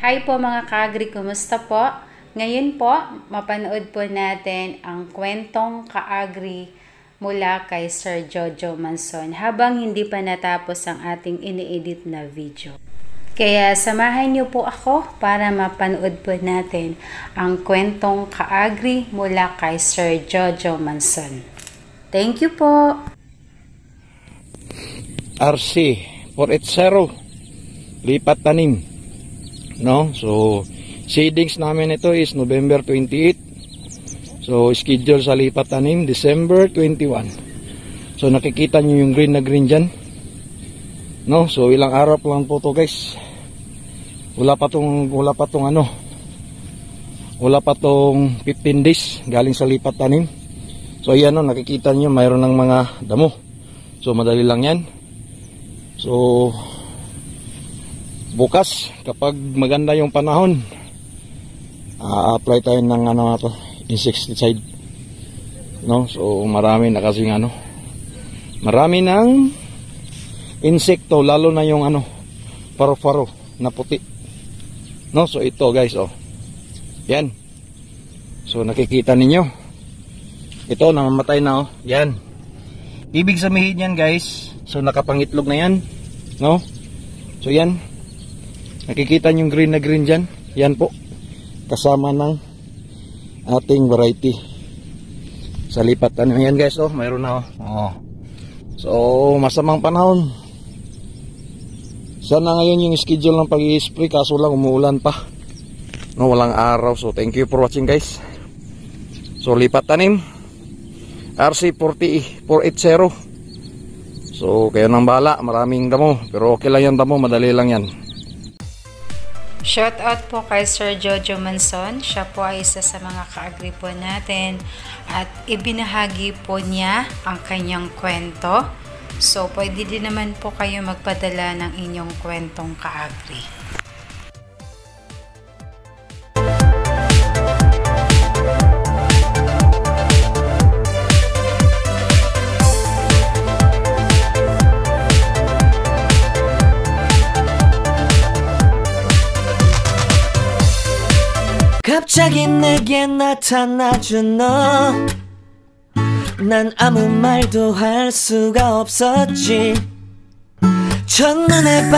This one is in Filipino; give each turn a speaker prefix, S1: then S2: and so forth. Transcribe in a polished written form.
S1: Hi po mga kaagri, kumusta po? Ngayon po, mapanood po natin ang kwentong kaagri mula kay Sir Jojo Manson habang hindi pa natapos ang ating ini-edit na video. Kaya samahan niyo po ako para mapanood po natin ang kwentong kaagri mula kay Sir Jojo Manson. Thank you po!
S2: RC 480 lipat tanim, no? So seedings namin ito is November 28, so schedule sa lipat tanim December 21. So nakikita nyo yung green na green dyan, no? So ilang araw lang po to guys, wala pa tong 15 days galing sa lipat tanim. So ayan, no, nakikita nyo mayroon ng mga damo, so madali lang yan. So bukas kapag maganda yung panahon, apply tayo ng insecticide, no? So marami na kasing marami ng insekto, lalo na yung paro-paro na puti, no? So ito guys, yan, so nakikita ninyo ito namamatay na, yan. Ibig sabihin yan guys, so nakapangitlog na yan, no? So yan, nakikita nyo yung green na green dyan, yan po kasama ng ating variety sa lipat. Ano yan guys, mayroon na. So masamang panahon, sana ngayon yung schedule ng pag-i-spray, kaso lang umuulan pa, no, walang araw. So thank you for watching guys. So lipat tanim RC 480. So kayo nang bahala, maraming damo, pero okay lang yan damo, madali lang yan.
S1: Shout out po kay Sir Jojo Manson. Siya po ay isa sa mga kaagri po natin at ibinahagi po niya ang kanyang kwento. So pwede din naman po kayo magpadala ng inyong kwentong kaagri.
S3: 갑자기 내게 나타나준 너, 난 아무 말도 할 수가 없었지. 첫눈에